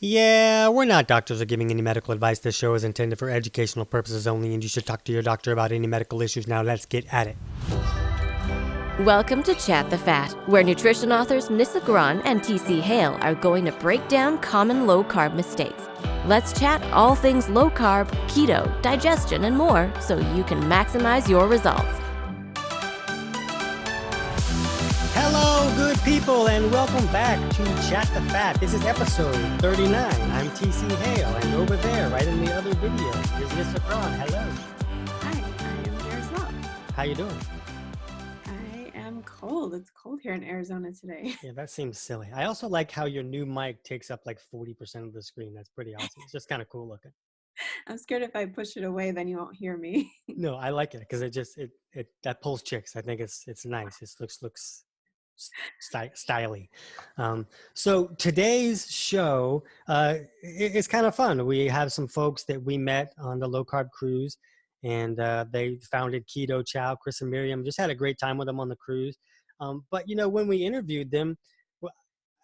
Yeah, we're not doctors or giving any medical advice. This show is intended for educational purposes only, and you should talk to your doctor about any medical issues. Now, let's get at it. Welcome to Chat the Fat, where nutrition authors Nissa Graun and TC Hale are going to break down common low-carb mistakes. Let's chat all things low-carb, keto, digestion, and more so you can maximize your results. Hello, good people, and welcome back to Chat the Fat. This is episode 39. I'm TC Hale, and over there, right in the other video, is Nissa Graun. Hello. Hi, I am here as well. How you doing? I am cold. It's cold here in Arizona today. Yeah, that seems silly. I also like how your new mic takes up like 40% of the screen. That's pretty awesome. It's just kind of cool looking. I'm scared if I push it away, then you won't hear me. No, I like it because it that pulls chicks. I think it's nice. It looks styly. So today's show is kind of fun. We have some folks that we met on the low carb cruise, and they founded Keto Chow. Chris and Mariam, just had a great time with them on the cruise. But you know, when we interviewed them, well,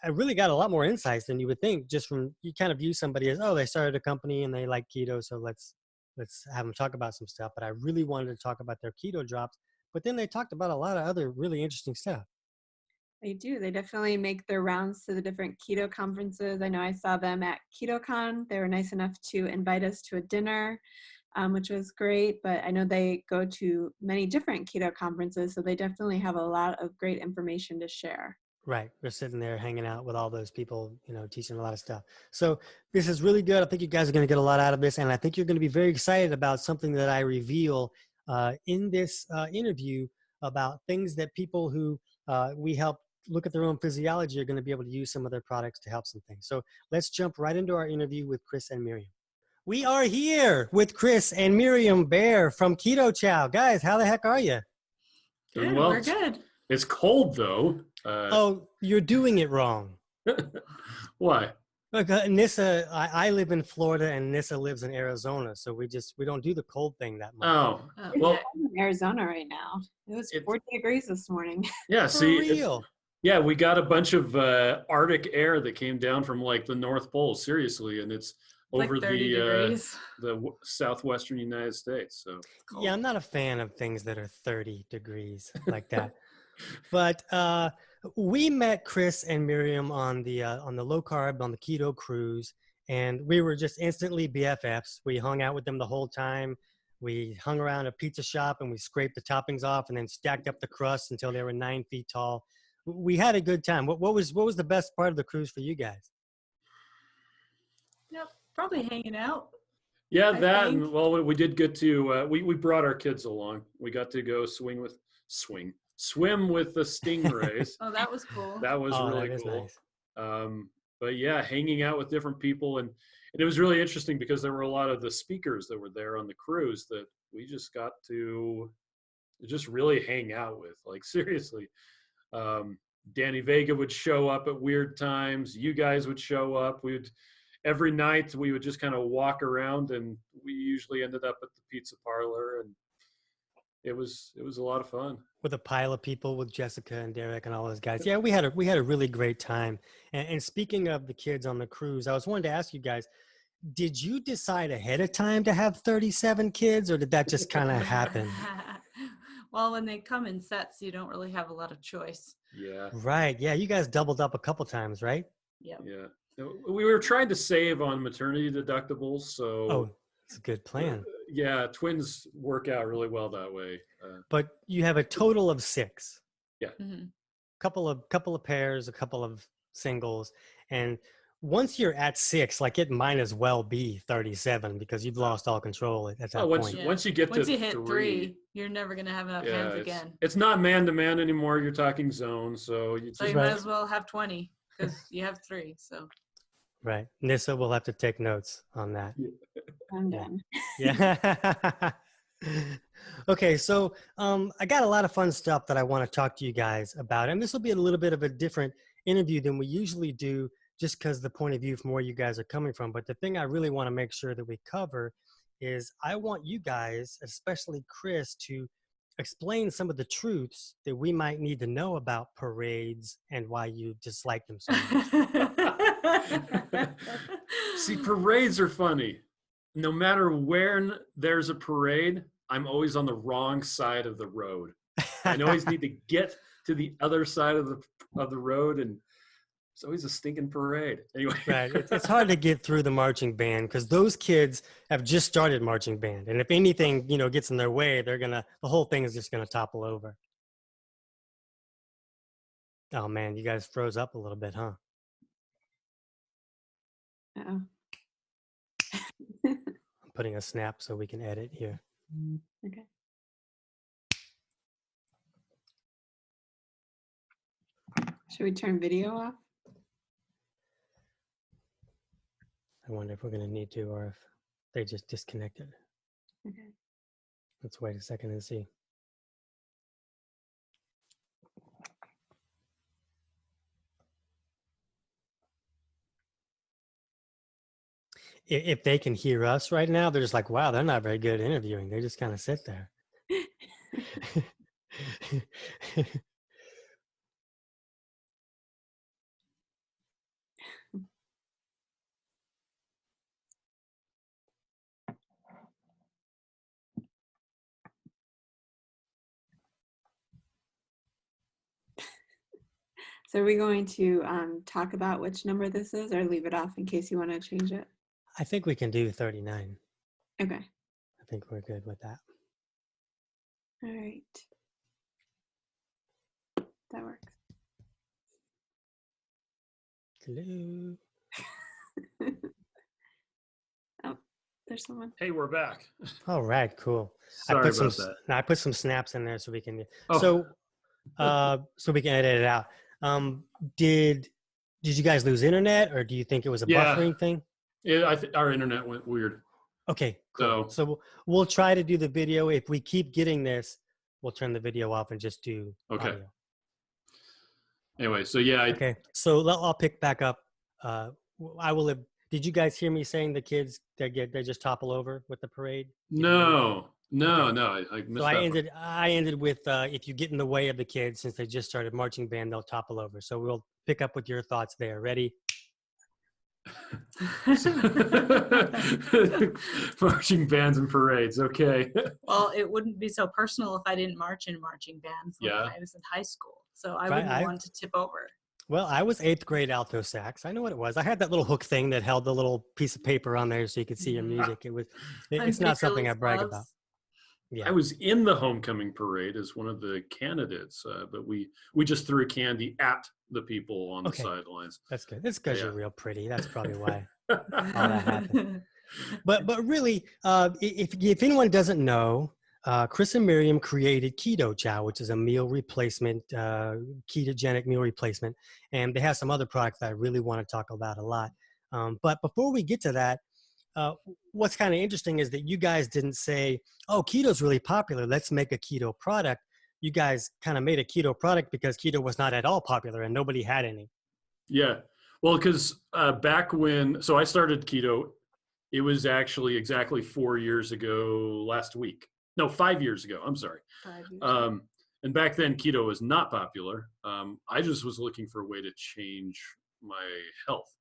I really got a lot more insights than you would think. Just from, you kind of view somebody as, oh, they started a company and they like keto, so let's have them talk about some stuff. But I really wanted to talk about their keto drops. But then they talked about a lot of other really interesting stuff. They do. They definitely make their rounds to the different keto conferences. I know I saw them at KetoCon. They were nice enough to invite us to a dinner, which was great. But I know they go to many different keto conferences, so they definitely have a lot of great information to share. Right. We're sitting there hanging out with all those people, you know, teaching a lot of stuff. So this is really good. I think you guys are going to get a lot out of this. And I think you're going to be very excited about something that I reveal in this interview about things that people who we help look at their own physiology are going to be able to use some of their products to help some things. So let's jump right into our interview with Chris and Mariam. We are here with Chris and Mariam Bair from Keto Chow. Guys, how the heck are you? Doing well. We're good. It's cold though. Oh, you're doing it wrong. Why? Look, Nissa, I live in Florida and Nissa lives in Arizona, so we don't do the cold thing that much. Oh, Well, I'm in Arizona right now. It was 40 degrees this morning. Yeah, For see, real? yeah, we got a bunch of Arctic air that came down from like the North Pole, seriously, and it's over like 30 degrees. the southwestern United States. So Cold. Yeah, I'm not a fan of things that are 30 degrees like that. But we met Chris and Mariam on the low carb, on the keto cruise, and we were just instantly BFFs. We hung out with them the whole time. We hung around a pizza shop and we scraped the toppings off and then stacked up the crusts until they were 9 feet tall. We had a good time. What was the best part of the cruise for you guys? Yep, probably hanging out. yeah, I that think. and well, we did get to we brought our kids along. We got to go swim with the stingrays. Oh, that was cool. That was really that is cool. nice. But yeah, hanging out with different people, and it was really interesting because there were a lot of the speakers that were there on the cruise that we just got to just really hang out with. Like seriously, Danny Vega would show up at weird times. You guys would show up. Every night we would just kind of walk around, and we usually ended up at the pizza parlor, and it was a lot of fun. With a pile of people, with Jessica and Derek and all those guys. Yeah, we had a really great time. And speaking of the kids on the cruise, I was wanting to ask you guys, did you decide ahead of time to have 37 kids, or did that just kind of happen? Well, when they come in sets, you don't really have a lot of choice. Yeah. Right. Yeah, you guys doubled up a couple times, right? Yep. Yeah. We were trying to save on maternity deductibles, so Oh, it's a good plan. yeah, twins work out really well that way. But you have a total of 6. Mm-hmm. Couple of pairs, a couple of singles, and once you're at 6, like it might as well be 37 because you've lost all control at that point. Yeah. Once you get Once to you hit 3, you're never gonna have enough hands again. It's not man to man anymore. You're talking zone, so you So you might as well have 20 because you have 3. So Right. Nissa will have to take notes on that. I'm done. Yeah. Okay, so I got a lot of fun stuff that I want to talk to you guys about, and this will be a little bit of a different interview than we usually do, just because the point of view from where you guys are coming from. But the thing I really want to make sure that we cover is I want you guys, especially Chris, to explain some of the truths that we might need to know about parades and why you dislike them so much. See, parades are funny. No matter where there's a parade, I'm always on the wrong side of the road. I always need to get to the other side of the road, and it's always a stinking parade. Anyway, Right. It's hard to get through the marching band because those kids have just started marching band, and if anything, gets in their way, the whole thing is just gonna topple over. Oh man, you guys froze up a little bit, huh? Uh-oh. I'm putting a snap so we can edit here. Okay. Should we turn video off? I wonder if we're gonna need to, or if they just disconnected. Okay. Let's wait a second and see. If they can hear us right now, they're just like, wow, they're not very good at interviewing. They just kind of sit there. So are we going to talk about which number this is, or leave it off in case you want to change it? I think we can do 39. Okay. I think we're good with that. All right. That works. Hello. Oh, there's someone. hey, we're back. All right, cool. Sorry about that. I put some snaps in there so we can. Oh. So we can edit it out. Did you guys lose internet, or do you think it was a buffering thing? Yeah, our internet went weird. Okay, cool. So we'll try to do the video. If we keep getting this, we'll turn the video off and just do audio. Anyway, so yeah. Okay, so I'll pick back up. I will have. Did you guys hear me saying the kids they just topple over with the parade? No. I missed So that. I ended with if you get in the way of the kids, since they just started marching band, they'll topple over. So we'll pick up with your thoughts there. Ready? Marching bands and parades. Okay. Well, it wouldn't be so personal if I didn't march in marching bands when Yeah. I was in high school. So I wouldn't want to tip over. Well, I was 8th grade alto sax. I know what it was. I had that little hook thing that held the little piece of paper on there so you could see your music. It's not something I brag about. Yeah. I was in the homecoming parade as one of the candidates, but we just threw candy at the people on the sidelines. That's good. That's because you're real pretty. That's probably why all that happened. But really, if anyone doesn't know, Chris and Mariam created Keto Chow, which is a meal replacement, ketogenic meal replacement, and they have some other products that I really want to talk about a lot. But before we get to that, what's kind of interesting is that you guys didn't say, oh, keto's really popular, let's make a keto product. You guys kind of made a keto product because keto was not at all popular and nobody had any. Yeah. Well, because back when, so I started keto, it was actually exactly 4 years ago last week. No, 5 years ago. I'm sorry. 5 years. And back then keto was not popular. I just was looking for a way to change my health.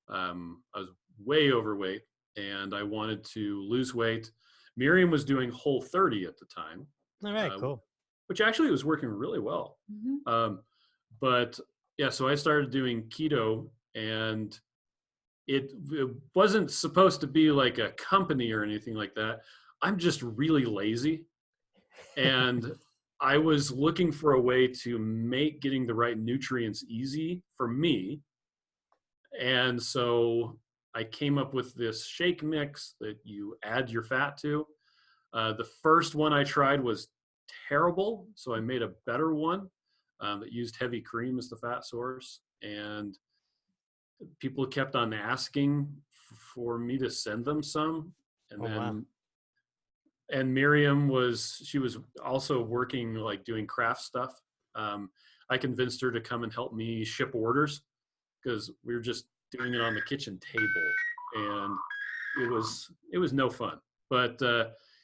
I was way overweight and I wanted to lose weight. Miriam was doing Whole30 at the time. All right, cool. Which actually was working really well. Mm-hmm. But yeah, so I started doing keto, and it wasn't supposed to be like a company or anything like that. I'm just really lazy. And I was looking for a way to make getting the right nutrients easy for me. And so I came up with this shake mix that you add your fat to. The first one I tried was terrible, so I made a better one that used heavy cream as the fat source. And people kept on asking for me to send them some. And and Miriam was also working, like doing craft stuff. I convinced her to come and help me ship orders because we were just doing it on the kitchen table, and it was no fun. But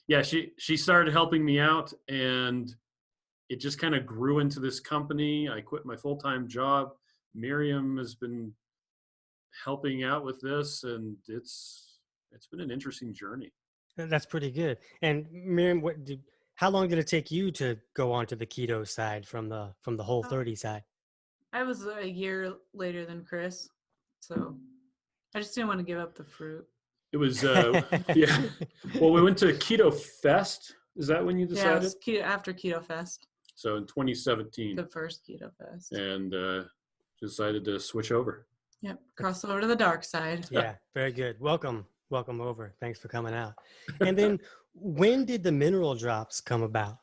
yeah, she started helping me out, and it just kind of grew into this company. I quit my full-time job. Miriam has been helping out with this, and it's been an interesting journey. That's pretty good. And Miriam, how long did it take you to go onto the keto side from the Whole 30 side? I was a year later than Chris, so I just didn't want to give up the fruit. It was yeah. Well, we went to Keto Fest. Is that when you Yeah, it decided? was keto, after Keto Fest, So in 2017, the first Keto Fest. and decided to switch over. Yep, cross over to the dark side. Yeah, very good. Welcome over. Thanks for coming out. And then when did the mineral drops come about?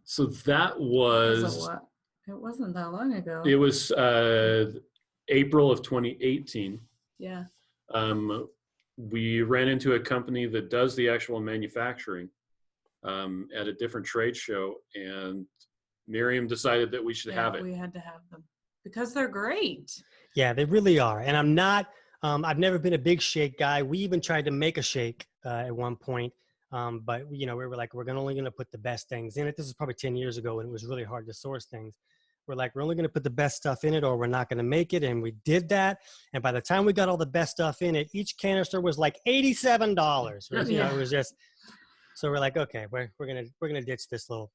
So that It was wasn't that long ago. it was April of 2018. Yeah. We ran into a company that does the actual manufacturing at a different trade show, and Miriam decided that we should have it. We had to have them because they're great. Yeah, they really are. And I'm not, I've never been a big shake guy. We even tried to make a shake at one point. But we were like, we're only going to put the best things in it. This was probably 10 years ago and it was really hard to source things. We're like, we're only going to put the best stuff in it or we're not going to make it. And we did that. And by the time we got all the best stuff in it, each canister was like $87. Right? Yeah. It was just, so we're like, okay, we're going to ditch this little,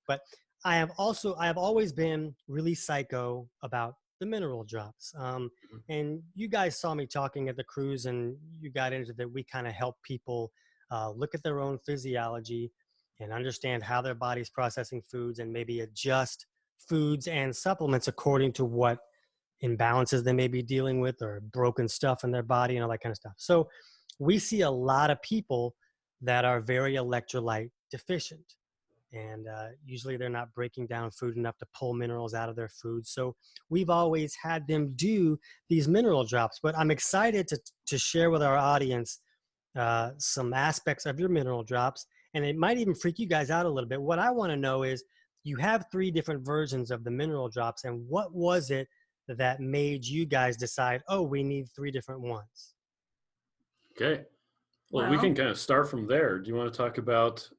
but I have always been really psycho about the mineral drops. And you guys saw me talking at the cruise and you got into that. We kind of help people look at their own physiology and understand how their body's processing foods and maybe adjust foods and supplements according to what imbalances they may be dealing with or broken stuff in their body and all that kind of stuff. So we see a lot of people that are very electrolyte deficient. And usually they're not breaking down food enough to pull minerals out of their food. So we've always had them do these mineral drops. But I'm excited to share with our audience some aspects of your mineral drops. And it might even freak you guys out a little bit. What I want to know is you have 3 different versions of the mineral drops. And what was it that made you guys decide, oh, we need 3 different ones? Okay. Well, we can kind of start from there. Do you want to talk about,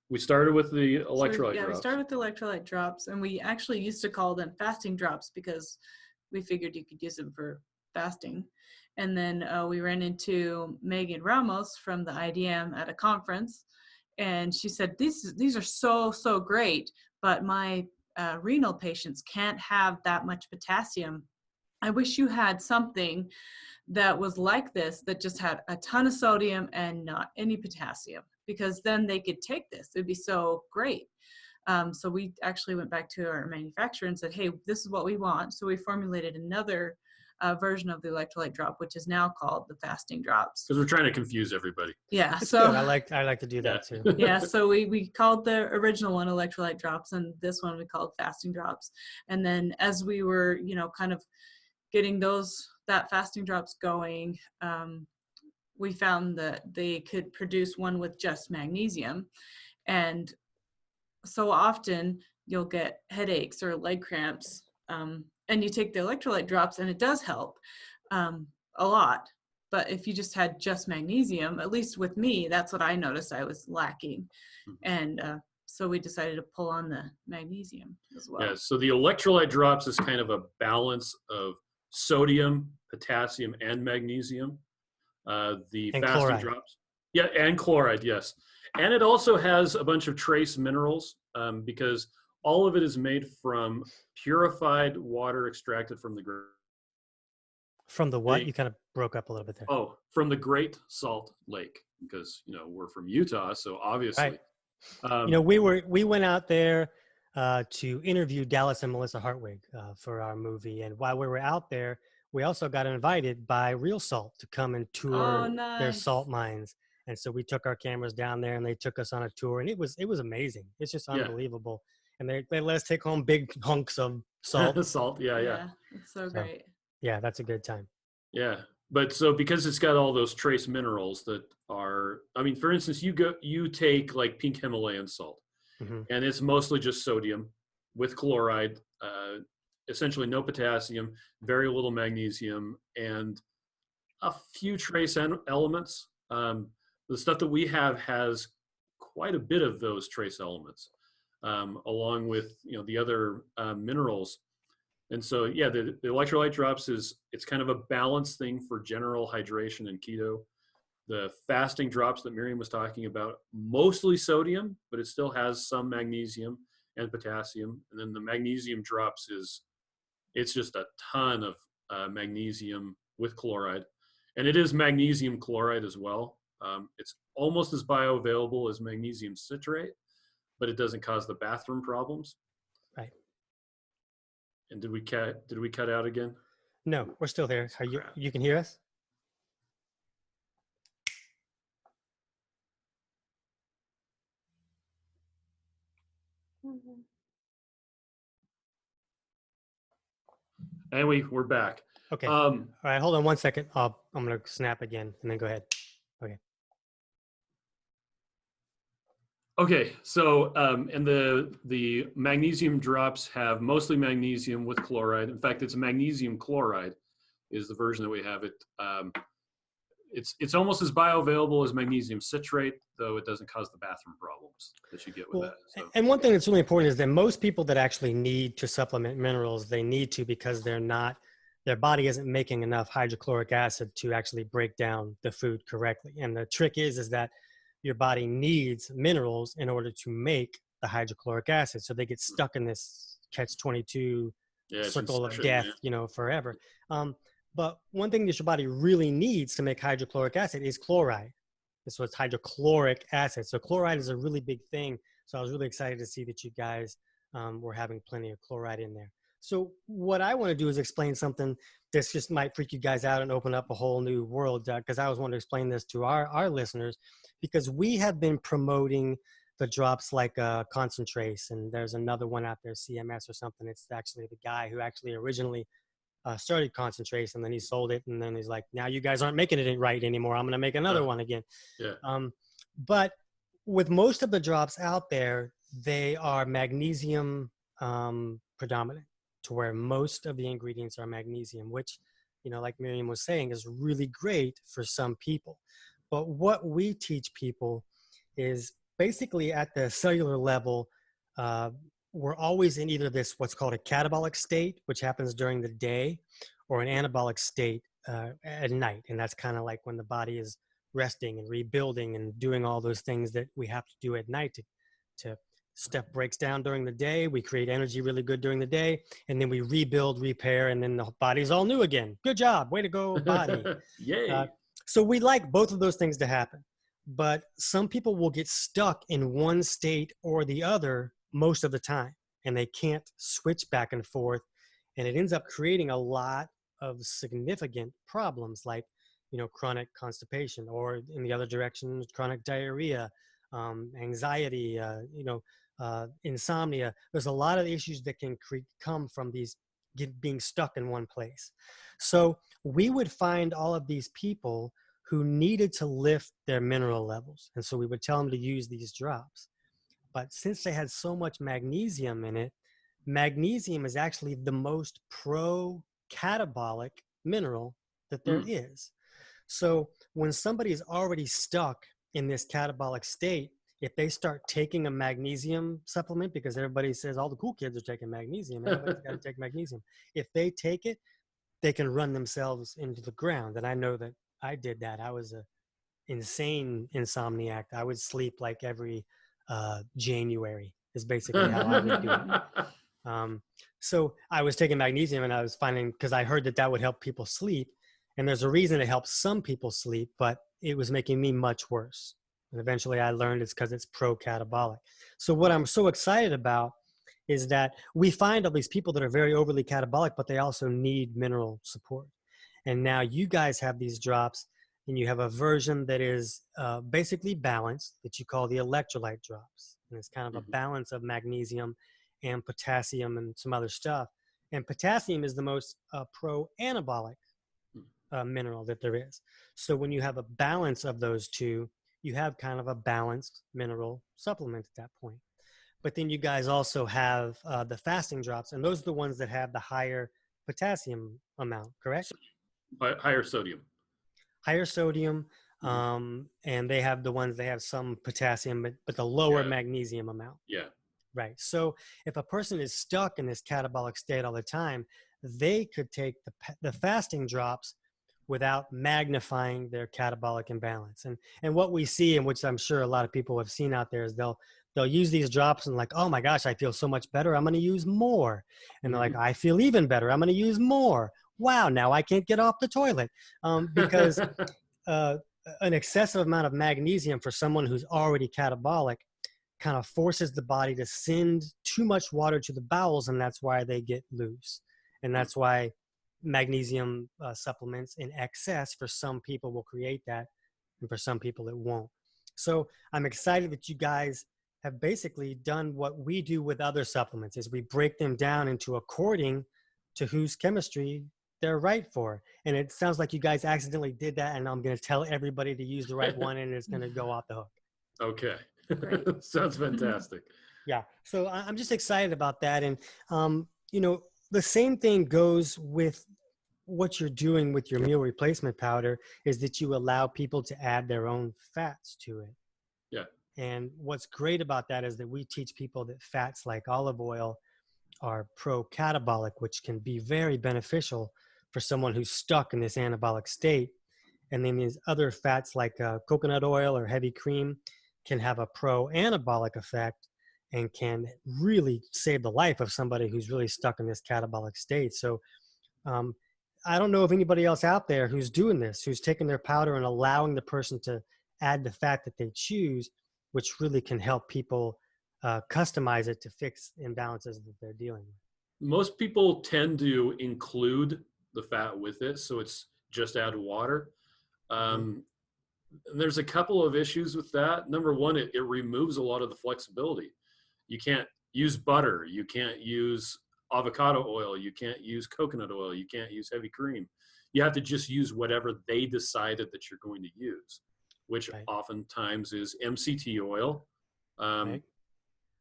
we started with the electrolyte drops. We started with the electrolyte drops, and we actually used to call them fasting drops because we figured you could use them for fasting. And then we ran into Megan Ramos from the IDM at a conference, and she said, these are so great, but my renal patients can't have that much potassium. I wish you had something that was like this, that just had a ton of sodium and not any potassium, because then they could take this. It'd be so great. So we actually went back to our manufacturer and said, hey, this is what we want. So we formulated another version of the electrolyte drop, which is now called the fasting drops. Because we're trying to confuse everybody. Yeah. That's so good. I like to do that too. Yeah. So we called the original one electrolyte drops, and this one we called fasting drops. And then as we were, kind of getting that fasting drops going, we found that they could produce one with just magnesium. And so often you'll get headaches or leg cramps, and you take the electrolyte drops and it does help a lot. But if you just had just magnesium, at least with me, that's what I noticed I was lacking. And so we decided to pull on the magnesium as well. Yeah, so the electrolyte drops is kind of a balance of sodium, potassium, and magnesium. The and fasting chloride. drops. Yeah, and chloride, yes. And it also has a bunch of trace minerals because all of it is made from purified water extracted from the ground. From the what? You kind of broke up a little bit there. Oh, from the Great Salt Lake, because we're from Utah, so obviously. Right. We went out there to interview Dallas and Melissa Hartwig for our movie, and while we were out there, we also got invited by Real Salt to come and tour their salt mines. And so we took our cameras down there, and they took us on a tour, and it was amazing. It's just unbelievable. And they let us take home big hunks of salt. Salt, yeah. It's so great. Yeah, that's a good time. Yeah, but so because it's got all those trace minerals that are, for instance, you take like pink Himalayan salt, and it's mostly just sodium with chloride, essentially no potassium, very little magnesium, and a few trace elements. The stuff that we have has quite a bit of those trace elements, along with the other minerals. And so, yeah, the electrolyte drops it's kind of a balance thing for general hydration and keto. The fasting drops that Miriam was talking about, mostly sodium, but it still has some magnesium and potassium. And then the magnesium drops it's just a ton of magnesium with chloride. And it is magnesium chloride as well. It's almost as bioavailable as magnesium citrate, but it doesn't cause the bathroom problems. Right. And did we cut out again? No, we're still there. Are you can hear us? And we're back. Okay. All right, hold on one second. I'm going to snap again and then go ahead. Okay. Okay, so and the magnesium drops have mostly magnesium with chloride. In fact, it's magnesium chloride is the version that we have. It's almost as bioavailable as magnesium citrate, though it doesn't cause the bathroom problems that you get with that. So, and one thing that's really important is that most people that actually need to supplement minerals, they need to because their body isn't making enough hydrochloric acid to actually break down the food correctly. And the trick is that your body needs minerals in order to make the hydrochloric acid. So they get stuck in this catch-22 circle of death, forever. But one thing that your body really needs to make hydrochloric acid is chloride. So it's hydrochloric acid. So chloride is a really big thing. So I was really excited to see that you guys were having plenty of chloride in there. So what I want to do is explain something this just might freak you guys out and open up a whole new world, because I always want to explain this to our listeners, because we have been promoting the drops like Concentrace, and there's another one out there, CMS or something. It's actually the guy who actually originally started Concentrace, and then he sold it, and then he's like, now you guys aren't making it right anymore. I'm going to make another one again. Yeah. But with most of the drops out there, they are magnesium predominant, to where most of the ingredients are magnesium, which, like Miriam was saying, is really great for some people. But what we teach people is basically at the cellular level, we're always in either this, what's called a catabolic state, which happens during the day, or an anabolic state at night. And that's kind of like when the body is resting and rebuilding and doing all those things that we have to do at night to stuff breaks down during the day. We create energy really good during the day, and then we rebuild, repair, and then the body's all new again. Good job. Way to go, body. Yay. So we like both of those things to happen. But some people will get stuck in one state or the other most of the time, and they can't switch back and forth. And it ends up creating a lot of significant problems like, chronic constipation, or in the other direction, chronic diarrhea, anxiety, insomnia. There's a lot of issues that can come from these being stuck in one place. So we would find all of these people who needed to lift their mineral levels. And so we would tell them to use these drops. But since they had so much magnesium in it, magnesium is actually the most pro-catabolic mineral that there is. So when somebody is already stuck in this catabolic state, if they start taking a magnesium supplement, because everybody says all the cool kids are taking magnesium, everybody's got to take magnesium. If they take it, they can run themselves into the ground. And I know that I did that. I was an insane insomniac. I would sleep like every January is basically how I would do it. So I was taking magnesium, and I was finding, because I heard that would help people sleep. And there's a reason it helps some people sleep, but it was making me much worse. And eventually I learned it's because it's pro-catabolic. So what I'm so excited about is that we find all these people that are very overly catabolic, but they also need mineral support. And now you guys have these drops, and you have a version that is basically balanced, that you call the electrolyte drops. And it's kind of a balance of magnesium and potassium and some other stuff. And potassium is the most pro-anabolic mineral that there is. So when you have a balance of those two, you have kind of a balanced mineral supplement at that point. But then you guys also have the fasting drops, and those are the ones that have the higher potassium amount, correct? Higher sodium. Higher sodium, and they have the ones, they have some potassium, but the lower magnesium amount. Yeah. Right. So if a person is stuck in this catabolic state all the time, they could take the fasting drops without magnifying their catabolic imbalance. And what we see, and which I'm sure a lot of people have seen out there, is they'll use these drops and like, oh my gosh, I feel so much better, I'm going to use more. And they're like, I feel even better, I'm going to use more. Wow, now I can't get off the toilet. Because an excessive amount of magnesium for someone who's already catabolic kind of forces the body to send too much water to the bowels, and that's why they get loose. And that's why magnesium supplements in excess for some people will create that, and for some people it won't. So I'm excited that you guys have basically done what we do with other supplements, is we break them down into according to whose chemistry they're right for. And it sounds like you guys accidentally did that, and I'm going to tell everybody to use the right one, and it's going to go off the hook. Okay. Sounds fantastic. Yeah. So I'm just excited about that. And, you know, the same thing goes with what you're doing with your meal replacement powder, is that you allow people to add their own fats to it. Yeah. And what's great about that is that we teach people that fats like olive oil are pro-catabolic, which can be very beneficial for someone who's stuck in this anabolic state. And then these other fats like coconut oil or heavy cream can have a pro-anabolic effect and can really save the life of somebody who's really stuck in this catabolic state. So I don't know of anybody else out there who's doing this, who's taking their powder and allowing the person to add the fat that they choose, which really can help people customize it to fix imbalances that they're dealing with. Most people tend to include the fat with it, so it's just add water. There's a couple of issues with that. Number one, it removes a lot of the flexibility. You can't use butter. You can't use avocado oil. You can't use coconut oil. You can't use heavy cream. You have to just use whatever they decided that you're going to use, which oftentimes is MCT oil,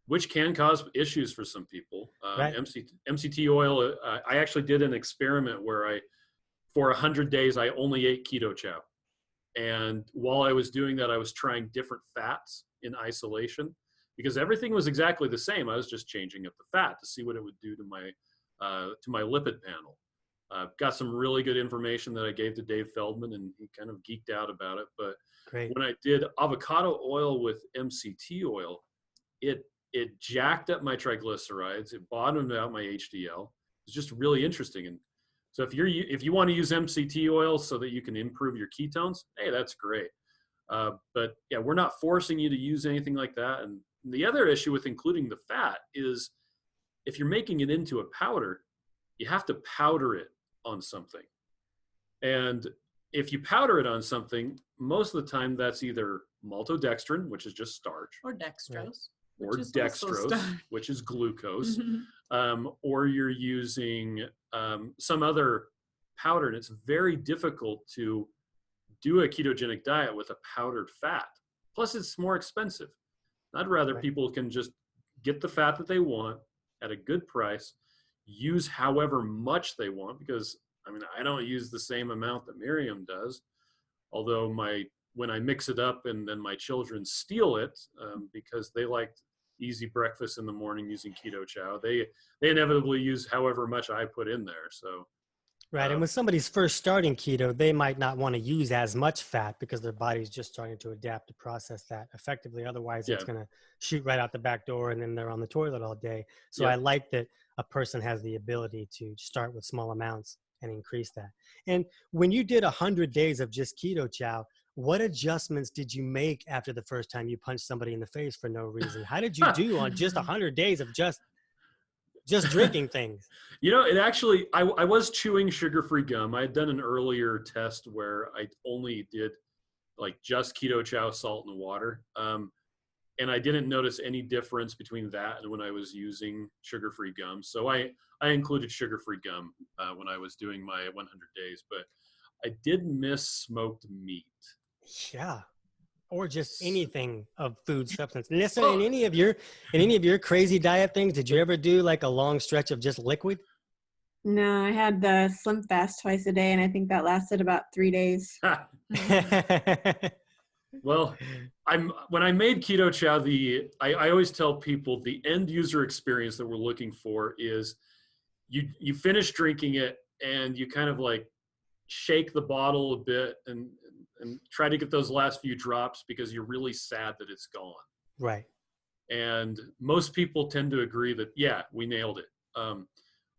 which can cause issues for some people. MCT oil, I actually did an experiment where for 100 days, I only ate Keto Chow. And while I was doing that, I was trying different fats in isolation, because everything was exactly the same. I was just changing up the fat to see what it would do to my lipid panel. Got some really good information that I gave to Dave Feldman, and he kind of geeked out about it. But when I did avocado oil with MCT oil, it jacked up my triglycerides. It bottomed out my HDL. It's just really interesting. And so if you want to use MCT oil so that you can improve your ketones, hey, that's great. But yeah, we're not forcing you to use anything like that. And the other issue with including the fat is if you're making it into a powder, you have to powder it on something. And if you powder it on something, most of the time that's either maltodextrin, which is just starch, or dextrose. Or dextrose, which is glucose, or you're using some other powder, and it's very difficult to do a ketogenic diet with a powdered fat. Plus, it's more expensive. I'd rather people can just get the fat that they want at a good price, use however much they want, because I mean, I don't use the same amount that Miriam does, although when I mix it up and then my children steal it because they like easy breakfast in the morning using Keto Chow, they inevitably use however much I put in there. So and when somebody's first starting keto, they might not want to use as much fat because their body's just starting to adapt to process that effectively. Otherwise, it's going to shoot right out the back door, and then they're on the toilet all day. So I like that a person has the ability to start with small amounts and increase that. And when you did 100 days of just Keto Chow, what adjustments did you make after the first time you punched somebody in the face for no reason? How did you do on just 100 days of just drinking things? You know, it actually, I was chewing sugar-free gum. I had done an earlier test where I only did like just Keto Chow, salt, and water. And I didn't notice any difference between that and when I was using sugar-free gum. So I included sugar-free gum when I was doing my 100 days, but I did miss smoked meat. Yeah. Or just anything of food substance. Nissa, in any of your crazy diet things, did you ever do like a long stretch of just liquid? No, I had the Slim Fast twice a day, and I think that lasted about 3 days. Well, when I made Keto Chow, I always tell people the end user experience that we're looking for is you finish drinking it and you kind of like shake the bottle a bit and try to get those last few drops because you're really sad that it's gone. Right. And most people tend to agree that, yeah, we nailed it.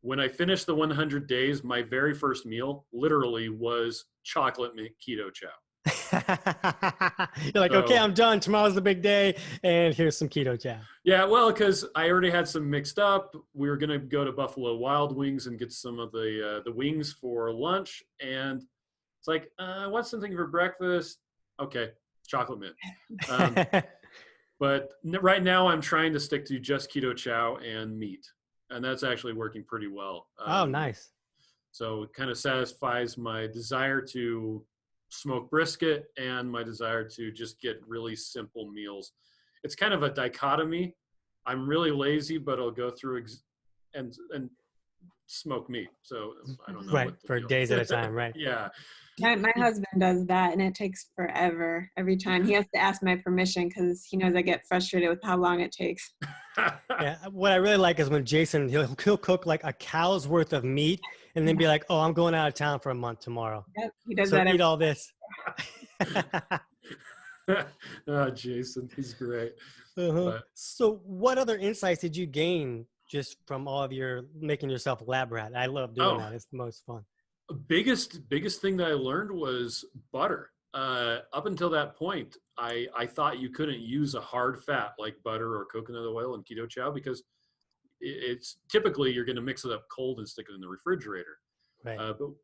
When I finished the 100 days, my very first meal literally was chocolate mint keto chow. You're like, okay, I'm done. Tomorrow's the big day, and here's some keto chow. Yeah, well, because I already had some mixed up. We were going to go to Buffalo Wild Wings and get some of the wings for lunch, and it's like, I want something for breakfast. Okay, chocolate mint. But right now, I'm trying to stick to just keto chow and meat, and that's actually working pretty well. Oh, nice. So it kind of satisfies my desire to smoke brisket and my desire to just get really simple meals. It's kind of a dichotomy. I'm really lazy, but I'll go through and smoke meat. So I don't know. Right, for days at a time, right? Yeah. My husband does that, and it takes forever every time. He has to ask my permission because he knows I get frustrated with how long it takes. Yeah, what I really like is when Jason, he'll cook like a cow's worth of meat and then be like, oh, I'm going out of town for a month tomorrow. Yep, he does So that. eat all this. Oh, Jason, he's great. Uh-huh. So what other insights did you gain just from all of your making yourself a lab rat? I love doing that. It's the most fun. Biggest thing that I learned was butter. Up until that point, I thought you couldn't use a hard fat like butter or coconut oil in keto chow because it's typically you're going to mix it up cold and stick it in the refrigerator. Right.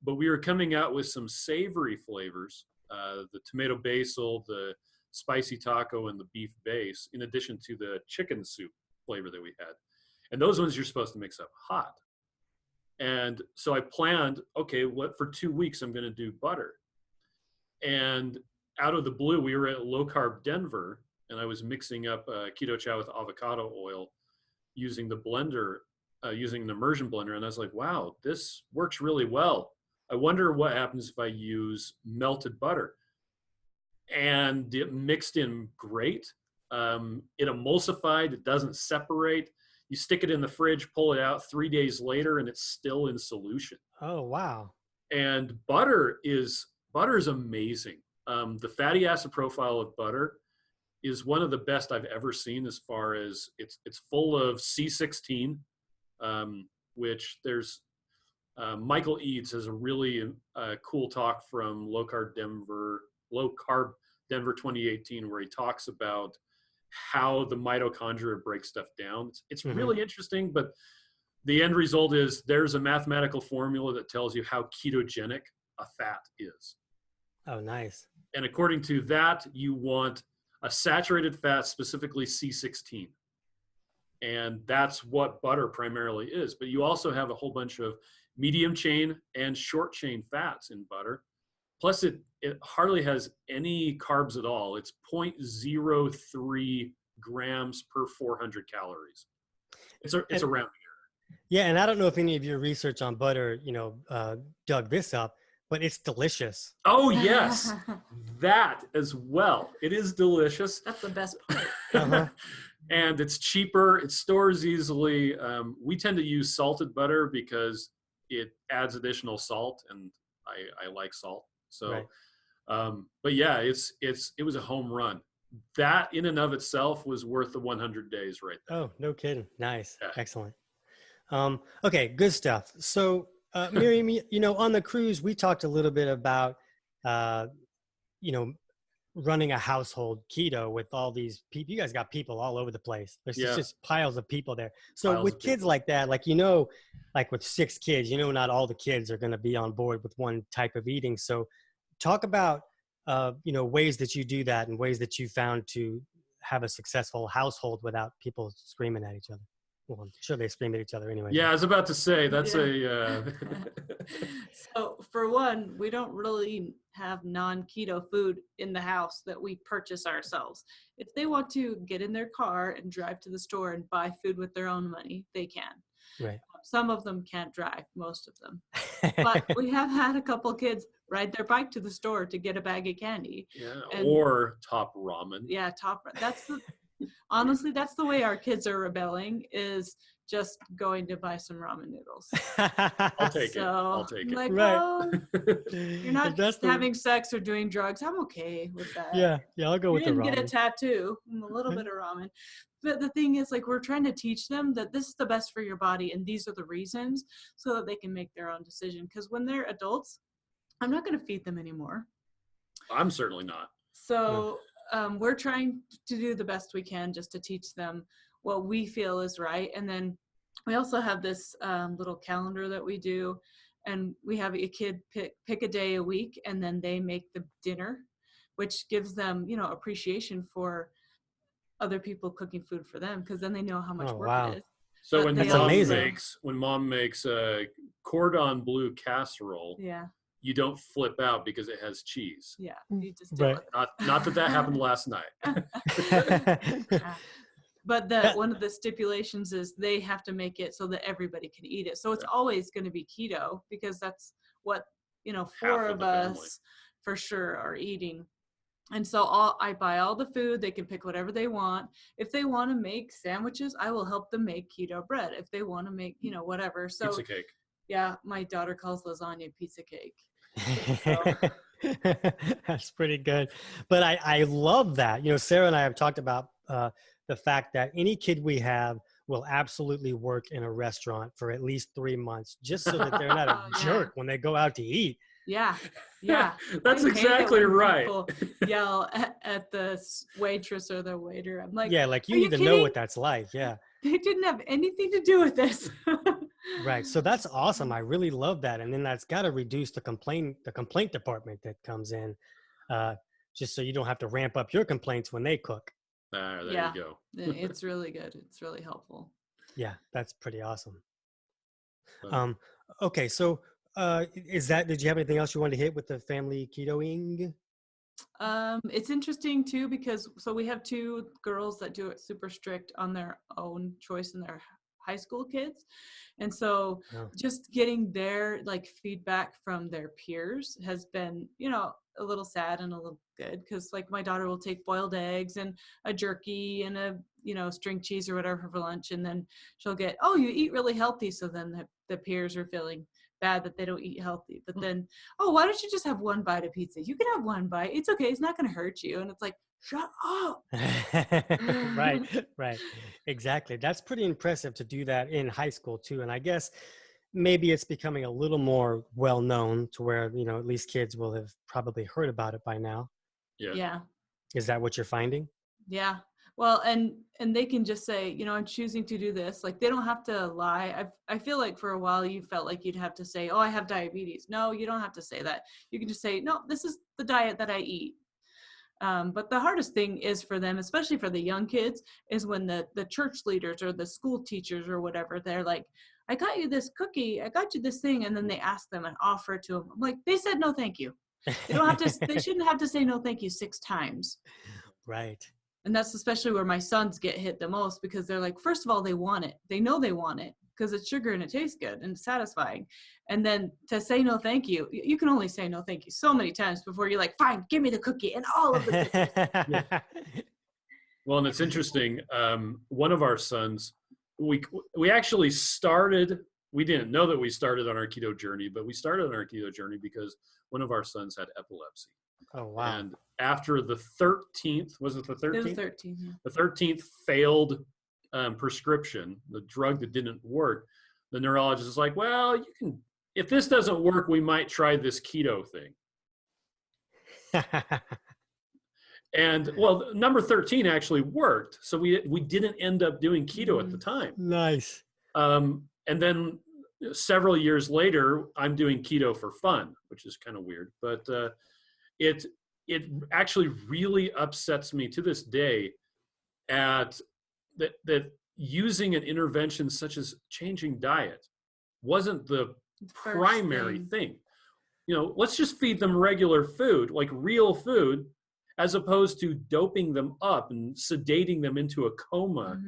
But we were coming out with some savory flavors, the tomato basil, the spicy taco, and the beef base, in addition to the chicken soup flavor that we had. And those ones you're supposed to mix up hot. And so I planned, okay, for 2 weeks I'm going to do butter. And out of the blue, we were at Low Carb Denver, and I was mixing up keto chow with avocado oil using the blender, using an immersion blender. And I was like, wow, this works really well. I wonder what happens if I use melted butter. And it mixed in great. It emulsified. It doesn't separate. You stick it in the fridge, pull it out 3 days later, and it's still in solution. Oh, wow. And butter is amazing. The fatty acid profile of butter is one of the best I've ever seen as far as it's full of C16, which there's Michael Eads has a really cool talk from Low Carb Denver 2018 where he talks about how the mitochondria break stuff down. It's really interesting, but the end result is there's a mathematical formula that tells you how ketogenic a fat is. Oh, nice. And according to that, you want a saturated fat, specifically C16. And that's what butter primarily is. But you also have a whole bunch of medium chain and short chain fats in butter. Plus, it hardly has any carbs at all. It's 0.03 grams per 400 calories. It's a round error. Yeah, and I don't know if any of your research on butter, dug this up, but it's delicious. Oh, yes. That as well. It is delicious. That's the best part. Uh-huh. And it's cheaper. It stores easily. We tend to use salted butter because it adds additional salt, and I like salt. So, right. But yeah, it was a home run. That in and of itself was worth the 100 days right there. Oh, no kidding. Nice. Yeah. Excellent. Okay, good stuff. So, Mariam, on the cruise, we talked a little bit about, running a household keto with all these people. You guys got people all over the place. There's just piles of people there. So with kids like that, like with 6 kids, not all the kids are going to be on board with one type of eating. So talk about, ways that you do that and ways that you found to have a successful household without people screaming at each other. Well, I'm sure they scream at each other anyway. Yeah, I was about to say, that's So for one, we don't really have non-keto food in the house that we purchase ourselves. If they want to get in their car and drive to the store and buy food with their own money, they can. Right. Some of them can't drive, most of them. But we have had a couple kids ride their bike to the store to get a bag of candy. Yeah, or top ramen. Yeah, honestly, that's the way our kids are rebelling, is just going to buy some ramen noodles. I'll take it. I'm like, Right. well, you're not That's having sex or doing drugs. I'm okay with that. Yeah, I'll go You with the didn't get a ramen. tattoo and a little bit of ramen. But the thing is, like, we're trying to teach them that this is the best for your body and these are the reasons, so that they can make their own decision. Because when they're adults, I'm not going to feed them anymore. I'm certainly not. So we're trying to do the best we can just to teach them what we feel is right. And then we also have this little calendar that we do, and we have a kid pick a day a week, and then they make the dinner, which gives them, appreciation for other people cooking food for them, because then they know how much work it is. So But when they mom also- makes a cordon bleu casserole, Yeah, you don't flip out because it has cheese. yeah, you just do Right. it. Not that happened last night. Yeah. But one of the stipulations is they have to make it so that everybody can eat it. So it's always going to be keto, because that's what, four of of the family. us for sure are eating. And so I buy all the food. They can pick whatever they want. If they want to make sandwiches, I will help them make keto bread. If they want to make, whatever. So Pizza cake. yeah, my daughter calls lasagna pizza cake. That's pretty good. But I love that. Sarah and I have talked about the fact that any kid we have will absolutely work in a restaurant for at least 3 months, just so that they're not a Yeah. jerk when they go out to eat. Yeah. That's I hate it exactly when right. people yell at the waitress or the waiter. I'm like, Yeah, like you "Are need to know kidding? what that's like. Yeah. They didn't have anything to do with this." Right. So that's awesome. I really love that. And then that's got to reduce the complaint department that comes in, just so you don't have to ramp up your complaints when they cook. There Yeah. you go. It's really good. It's really helpful. Yeah, that's pretty awesome. Um, Okay. So did you have anything else you wanted to hit with the family ketoing? It's interesting too, because we have 2 girls that do it super strict on their own choice, and their high school kids. And so just getting their feedback from their peers has been, a little sad and a little good, because my daughter will take boiled eggs and a jerky and a, string cheese or whatever for lunch. And then she'll get, "Oh, you eat really healthy." So then the peers are feeling bad that they don't eat healthy. But then, "Oh, why don't you just have 1 bite of pizza? You can have 1 bite. It's okay. It's not going to hurt you." And it's like, shut up. Right. Exactly. That's pretty impressive to do that in high school too. And I guess maybe it's becoming a little more well known to where, at least kids will have probably heard about it by now. Yeah. Is that what you're finding? Yeah. Well, and they can just say, "I'm choosing to do this." They don't have to lie. I feel like for a while you felt like you'd have to say, "Oh, I have diabetes." No, you don't have to say that. You can just say, "No, this is the diet that I eat." But the hardest thing is for them, especially for the young kids, is when the church leaders or the school teachers or whatever, they're like, "I got you this cookie. I got you this thing." And then they ask them and offer it to them. I'm like, they said no, thank you. They don't have to, they shouldn't have to say no, thank you 6 times. Right. And that's especially where my sons get hit the most, because they're like, first of all, they want it. They know they want it because it's sugar and it tastes good and it's satisfying. And then to say no, thank you, you can only say no, thank you so many times before you're like, "Fine, give me the cookie and all of the cookies." Well, and it's interesting. One of our sons, we actually started. We didn't know that we started on our keto journey, but we started on our keto journey because one of our sons had epilepsy. Oh, wow. And after the 13th, was it the 13th? It was 13. Yeah. The 13th failed prescription, the drug that didn't work, the neurologist is like, "Well, you can, if this doesn't work, we might try this keto thing." And well, number 13 actually worked. So we didn't end up doing keto at the time. Nice. And then several years later, I'm doing keto for fun, which is kind of weird. But it actually really upsets me to this day that using an intervention such as changing diet wasn't the primary thing. Let's just feed them regular food, like real food, as opposed to doping them up and sedating them into a coma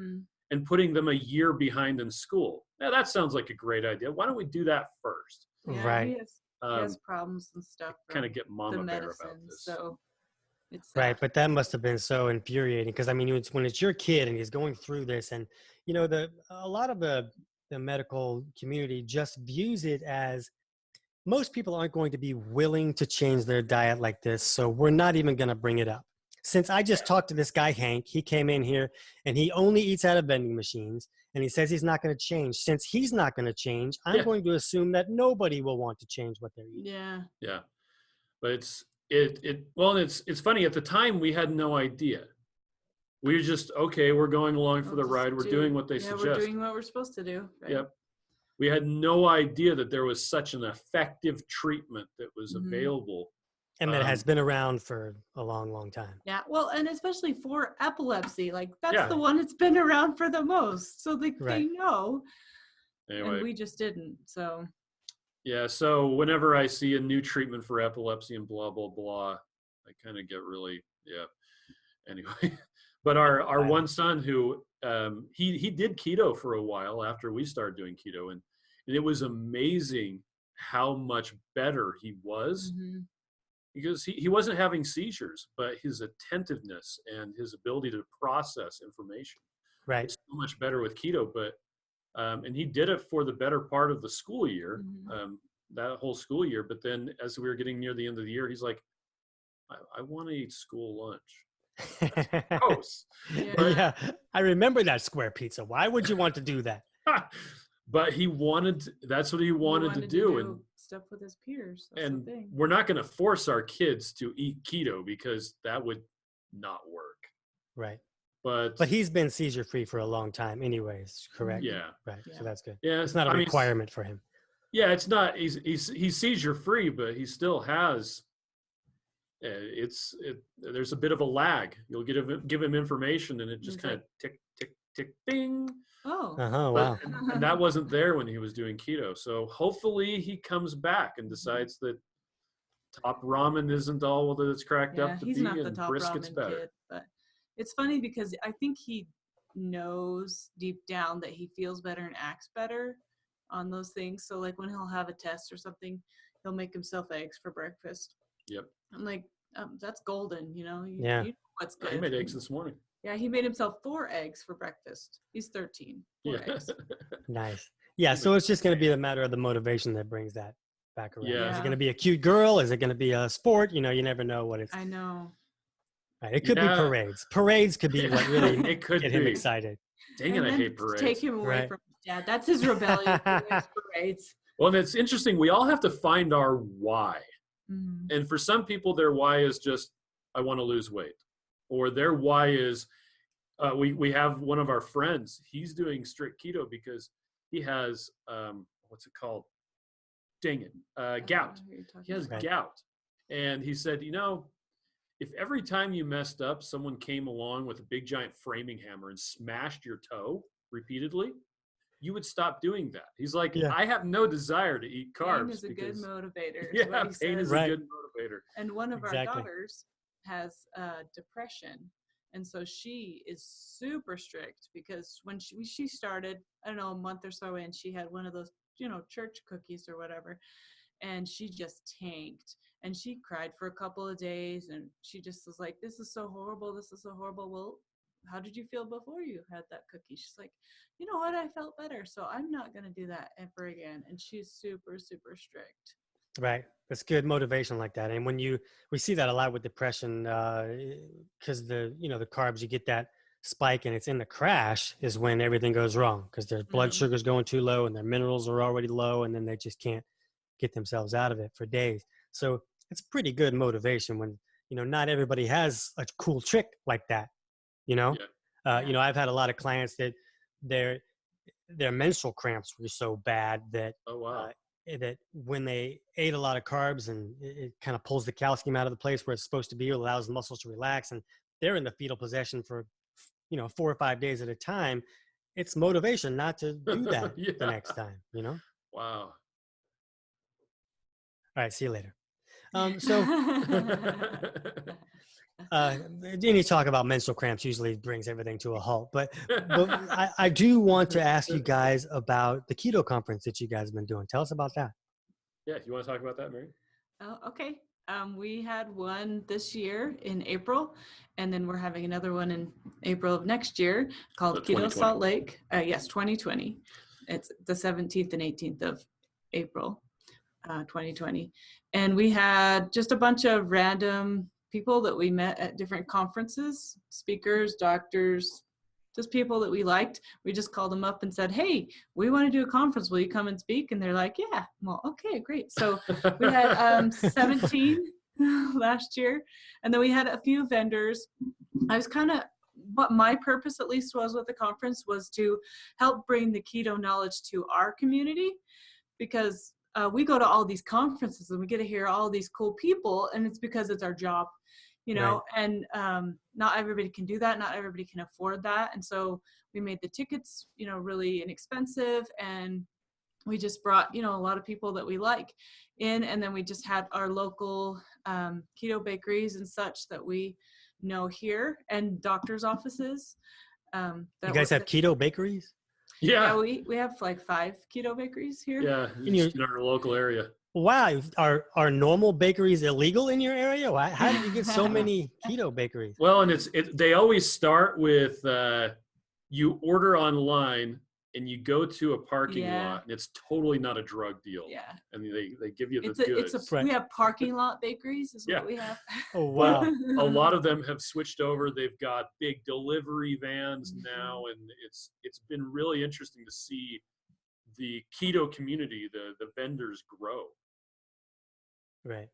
and putting them a year behind in school. Now, that sounds like a great idea. Why don't we do that first? Yeah, Right. has problems and stuff. Kind of get Mama the Bear medicine, about this. so it's Right, but that must have been so infuriating because I mean, it's when it's your kid and he's going through this, and you know, a lot of the medical community just views it as most people aren't going to be willing to change their diet like this, so we're not even going to bring it up. Since I just talked to this guy Hank, he came in here and he only eats out of vending machines, and he says he's not going to change. Since he's not going to change, I'm going to assume that nobody will want to change what they're eating. Yeah. But it's funny. At the time, we had no idea. We were just, okay, we're going along for the ride. We're doing what they suggest. We're doing what we're supposed to do. Right? Yep. We had no idea that there was such an effective treatment that was available. And that has been around for a long, long time. Yeah. Well, and especially for epilepsy, like that's the one that's been around for the most. So they know. Anyway. And we just didn't. So. Yeah. So whenever I see a new treatment for epilepsy and blah, blah, blah, I kind of get really, Anyway, but our one son who, he did keto for a while after we started doing keto, and it was amazing how much better he was because he wasn't having seizures, but his attentiveness and his ability to process information was so much better with keto. But and he did it for the better part of the school year, that whole school year. But then as we were getting near the end of the year, he's like, I want to eat school lunch. That's gross. Yeah, I remember that square pizza. Why would you want to do that? But that's what he wanted to do. And stuff with his peers. And we're not going to force our kids to eat keto because that would not work. Right. But he's been seizure free for a long time anyways, correct? Yeah. Right. Yeah. So that's good. Yeah. It's not a requirement for him. Yeah, it's not. He's seizure free, but he still has. There's a bit of a lag. You'll give him information, and it just kind of tick, tick, tick, bing. Oh. Wow. And that wasn't there when he was doing keto. So hopefully he comes back and decides that top ramen isn't all that it's cracked up to he's be, not the and top brisket's ramen better. Kid, but it's funny because I think he knows deep down that he feels better and acts better on those things. So like when he'll have a test or something, he'll make himself eggs for breakfast. Yep. I'm like, that's golden, you know? You yeah. know what's good. He made eggs this morning. Yeah, he made himself 4 eggs for breakfast. He's 13. 4 eggs. Nice. Yeah, so it's just going to be a matter of the motivation that brings that back around. Yeah. Is it going to be a cute girl? Is it going to be a sport? You know, you never know what it's. I know. Right. It could be parades. Parades could be what really it could get him excited. Dang it, I hate parades. Take him away from his dad. That's his rebellion. Parades. Well, and it's interesting. We all have to find our why. And for some people, their why is just, I want to lose weight. Or their why is, we have one of our friends, he's doing strict keto because he has, what's it called? Dang it, gout. He has gout. And he said, you know, if every time you messed up, someone came along with a big giant framing hammer and smashed your toe repeatedly, you would stop doing that. He's like, I have no desire to eat carbs. Pain is a good motivator. Yeah, pain is a good motivator. And one of our daughters has depression. And so she is super strict because when she started, I don't know, a month or so in, she had one of those, you know, church cookies or whatever. And she just tanked. And she cried for a couple of days. And she just was like, this is so horrible. This is so horrible. Well, how did you feel before you had that cookie? She's like, you know what? I felt better. So I'm not going to do that ever again. And she's super, super strict. Right. That's good motivation like that. And when we see that a lot with depression, because the carbs, you get that spike and it's in the crash is when everything goes wrong because their blood sugar's going too low and their minerals are already low. And then they just can't get themselves out of it for days. So it's pretty good motivation when, you know, not everybody has a cool trick like that. You know, you know, I've had a lot of clients that their menstrual cramps were so bad that that when they ate a lot of carbs and it kind of pulls the calcium out of the place where it's supposed to be, it allows the muscles to relax, and they're in the fetal position for, you know, 4 or 5 days at a time. It's motivation not to do that the next time. You know. Wow. All right. See you later. Any talk about menstrual cramps usually brings everything to a halt, but I do want to ask you guys about the keto conference that you guys have been doing. Tell us about that. Yeah, you want to talk about that, Mary? Oh, okay. We had one this year in April, and then we're having another one in April of next year called So Keto 2020. Salt Lake. Yes, 2020. It's the 17th and 18th of April, 2020. And we had just a bunch of random people that we met at different conferences, speakers, doctors, just people that we liked. We just called them up and said, hey, we want to do a conference. Will you come and speak? And they're like, yeah, well, okay, great. So we had 17 last year. And then we had a few vendors. I was kind of, what my purpose at least was with the conference was to help bring the keto knowledge to our community, because we go to all these conferences and we get to hear all these cool people, and it's because it's our job, you know, Right. and not everybody can do that. Not everybody can afford that. And so we made the tickets, you know, really inexpensive, and we just brought, you know, a lot of people that we like in, and then we just had our local keto bakeries and such that we know here, and doctors' offices. You guys have keto bakeries? Yeah, we have like 5 keto bakeries here. Yeah, just in our local area. Wow. Are normal bakeries illegal in your area? How did you get so many keto bakeries? Well, and they always start with you order online and you go to a parking lot, and it's totally not a drug deal. Yeah. And they give you the goods. We have parking lot bakeries is what we have. Oh, wow. A lot of them have switched over. They've got big delivery vans now, and it's been really interesting to see the keto community, the vendors grow. Right.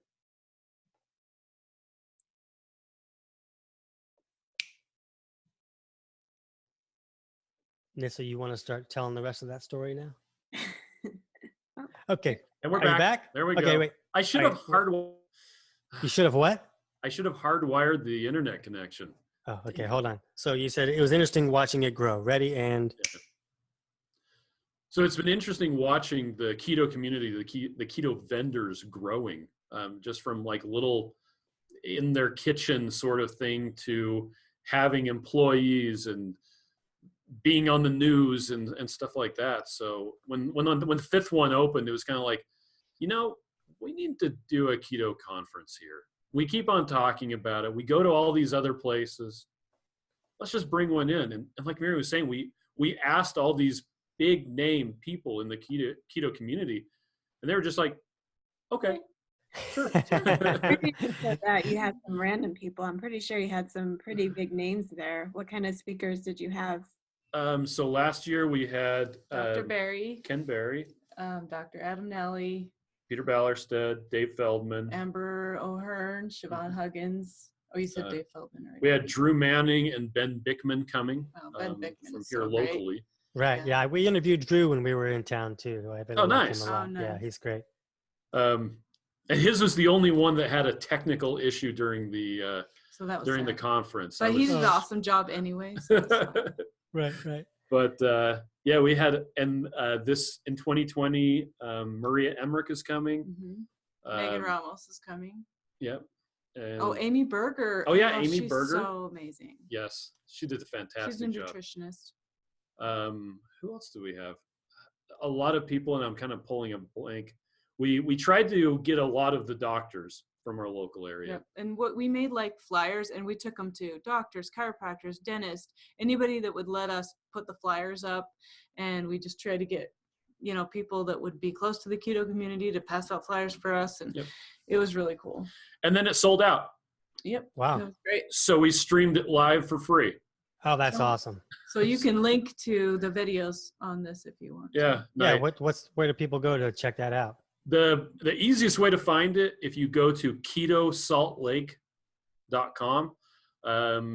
Nissa, you want to start telling the rest of that story now? Okay. And we're Are you back. back? There we go. Okay, wait. I should have You should have what? I should have hardwired the internet connection. Oh, okay. Hold on. So you said it was interesting watching it grow. Ready and. Yeah. So it's been interesting watching the keto community, the keto vendors growing, just from like little in their kitchen sort of thing to having employees and being on the news and stuff like that. So when the 5th one opened, it was kind of like, you know, we need to do a keto conference here. We keep on talking about it. We go to all these other places. Let's just bring one in. And like Mary was saying, we asked all these big name people in the keto community, and they were just like, okay, sure. That you had some random people. I'm pretty sure you had some pretty big names there. What kind of speakers did you have? So last year we had Dr. Barry, Ken Berry, Dr. Adam Nelly, Peter Ballerstedt, Dave Feldman, Amber O'Hearn, Siobhan Huggins. Oh, you said Dave Feldman, right? We had Drew Manning and Ben Bickman coming Ben Bickman from is here so locally. Right. Yeah. We interviewed Drew when we were in town too. I've been nice. him a lot. Oh, nice. Yeah, he's great. And his was the only one that had a technical issue during the so that was during sad. the conference. But he did an awesome job anyway. So Right. But yeah, we had, and this in 2020, Maria Emmerich is coming. Mm-hmm. Megan Ramos is coming. Yep. And, Amy Berger. Oh yeah, Amy she's Berger. So amazing. Yes, she did a fantastic She's a job. nutritionist. Who else do we have? A lot of people, and I'm kind of pulling a blank. We tried to get a lot of the doctors from our local area. Yep. And what we made like flyers, and we took them to doctors, chiropractors, dentists, anybody that would let us put the flyers up. And we just tried to get, you know, people that would be close to the keto community to pass out flyers for us. And it was really cool. And then it sold out. Yep. Wow. It was great. So we streamed it live for free. Oh, that's awesome. So you can link to the videos on this if you want. Yeah. Yeah. Where do people go to check that out? The easiest way to find it, if you go to ketosaltlake.com,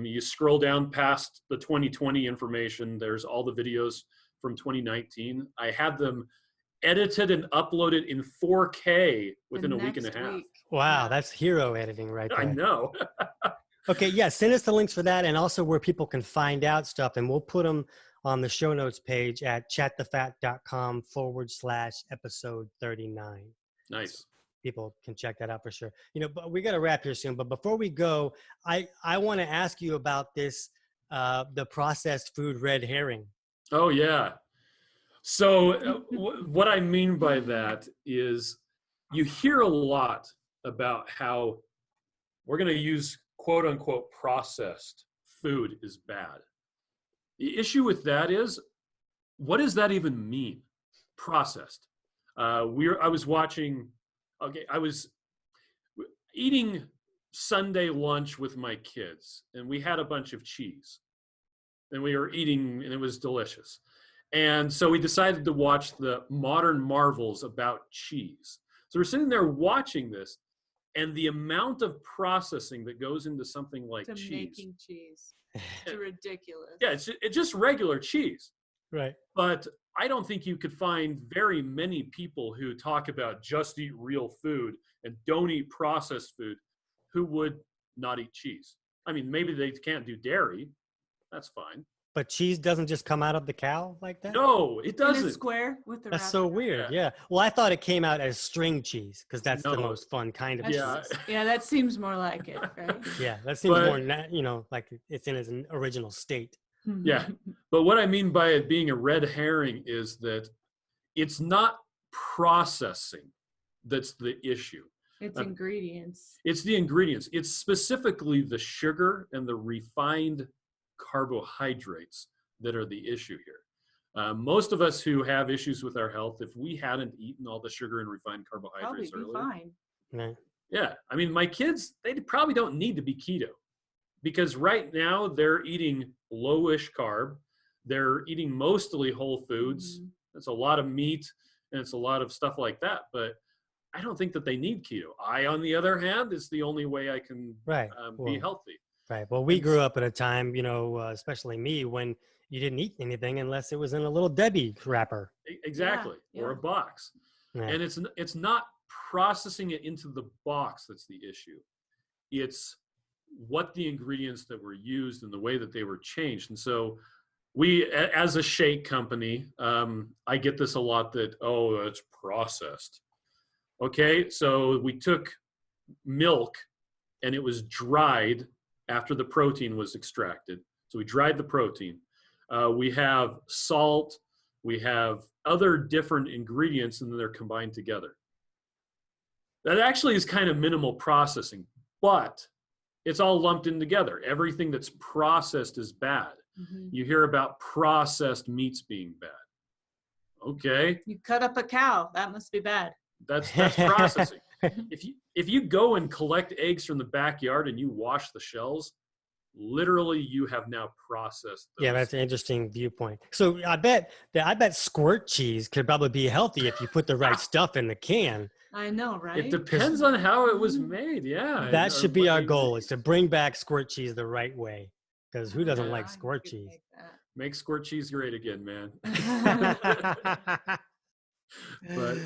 you scroll down past the 2020 information. There's all the videos from 2019. I had them edited and uploaded in 4K within a week and a half. Wow, that's hero editing right there. I know. Okay, yeah, send us the links for that, and also where people can find out stuff, and we'll put them on the show notes page at chatthefat.com/episode 39. Nice. So people can check that out for sure. You know, but we got to wrap here soon. But before we go, I want to ask you about this, the processed food red herring. Oh, yeah. So what I mean by that is you hear a lot about how we're going to use quote unquote processed food is bad. The issue with that is, what does that even mean? Processed. I was eating Sunday lunch with my kids, and we had a bunch of cheese, and we were eating, and it was delicious. And so we decided to watch the Modern Marvels about cheese. So we're sitting there watching this, and the amount of processing that goes into something like cheese. Making cheese. It's ridiculous. Yeah, it's just regular cheese. Right. But I don't think you could find very many people who talk about just eat real food and don't eat processed food who would not eat cheese. I mean, maybe they can't do dairy. That's fine. But cheese doesn't just come out of the cow like that? No, it doesn't. In a square with the That's wrapper. so weird. Yeah. Well, I thought it came out as string cheese because that's the No. most fun kind of That's- cheese. Yeah, that seems more like it, right? Yeah, that seems But- more, like it's in its original state. Yeah. But what I mean by it being a red herring is that it's not processing that's the issue. It's ingredients. It's the ingredients. It's specifically the sugar and the refined carbohydrates that are the issue here. Most of us who have issues with our health, if we hadn't eaten all the sugar and refined Probably carbohydrates be earlier, fine. Right. yeah. I mean, my kids, they probably don't need to be keto because right now they're eating lowish carb. They're eating mostly whole foods. Mhm. It's a lot of meat and it's a lot of stuff like that. But I don't think that they need keto. On the other hand, it's the only way I can Right. be Well, healthy. Right. Well, we grew up at a time, especially me, when you didn't eat anything unless it was in a little Debbie wrapper. Exactly. Or yeah. a box. Right. And it's not processing it into the box that's the issue. It's what the ingredients that were used and the way that they were changed. And so we, as a shake company, I get this a lot that, oh, it's processed. Okay, so we took milk and it was dried after the protein was extracted. So we dried the protein. We have salt, we have other different ingredients, and then they're combined together. That actually is kind of minimal processing, but it's all lumped in together. Everything that's processed is bad. Mhm. You hear about processed meats being bad. Okay, You cut up a cow. That must be bad. that's processing. If you go and collect eggs from the backyard and you wash the shells, literally you have now processed those. Yeah, that's an interesting viewpoint. So I bet squirt cheese could probably be healthy if you put the right stuff in the can. I know, right? It depends on how it was made. Yeah, That should be our goal, is is to bring back squirt cheese the right way. Because who doesn't Yeah, like I squirt could cheese? make that. make squirt cheese great again, man. But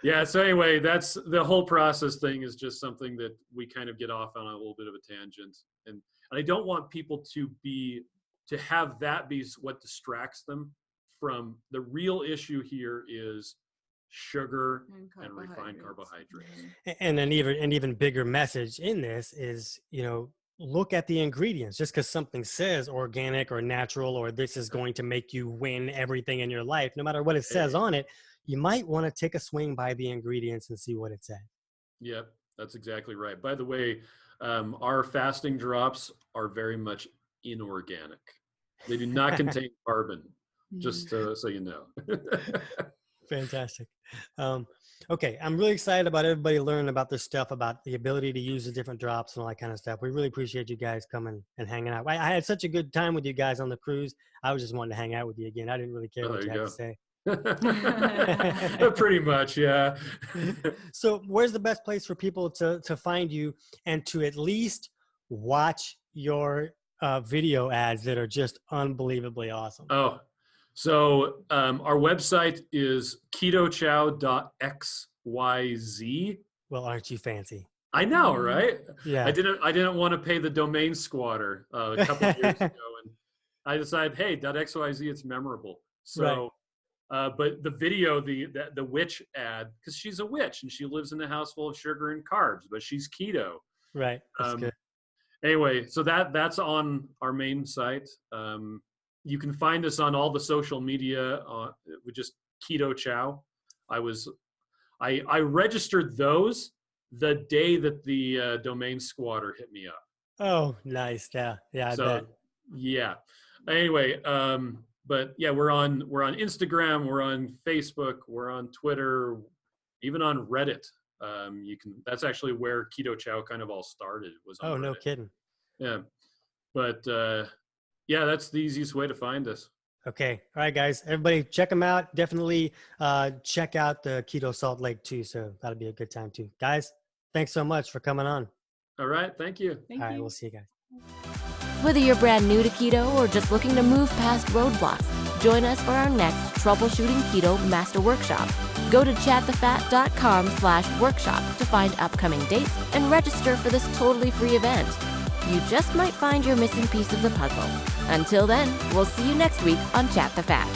Yeah, so anyway, that's the whole process thing is just something that we kind of get off on a little bit of a tangent. And I don't want people to have that be what distracts them from the real issue here is sugar and refined carbohydrates. and an even bigger message in this is, look at the ingredients. Just because something says organic or natural or this is going to make you win everything in your life, no matter what it says on it, you might want to take a swing by the ingredients and see what it says. Yep, that's exactly right. By the way, our fasting drops are very much inorganic. They do not contain carbon, just so you know. Fantastic. Okay, I'm really excited about everybody learning about this stuff, about the ability to use the different drops and all that kind of stuff. We really appreciate you guys coming and hanging out. I had such a good time with you guys on the cruise. I was just wanting to hang out with you again. I didn't really care what you had to say. Pretty much, yeah. So where's the best place for people to find you and to at least watch your video ads that are just unbelievably awesome? Oh, so our website is ketochow.xyz. Well, aren't you fancy? I know, right? Yeah. I didn't want to pay the domain squatter a couple of years ago, and I decided, hey, .xyz, it's memorable. So, but the video, the witch ad, because she's a witch and she lives in a house full of sugar and carbs, but she's keto. Right. That's good. Anyway, so that's on our main site. You can find us on all the social media with just Keto Chow. I registered those the day that the domain squatter hit me up. Oh, nice. Yeah. Yeah. I bet. Yeah. Anyway, but yeah, we're on Instagram, we're on Facebook, we're on Twitter, even on Reddit. That's actually where Keto Chow kind of all started, was on Oh, Reddit. no kidding. Yeah. But yeah, that's the easiest way to find us. Okay. All right, guys. Everybody check them out. Definitely check out the Keto Salt Lake too. So that'll be a good time too. Guys, thanks so much for coming on. All right. Thank you. Thank All right. you. We'll see you guys. Whether you're brand new to keto or just looking to move past roadblocks, join us for our next Troubleshooting Keto Master Workshop. Go to chatthefat.com/workshop to find upcoming dates and register for this totally free event. You just might find your missing piece of the puzzle. Until then, we'll see you next week on Chat the Fat.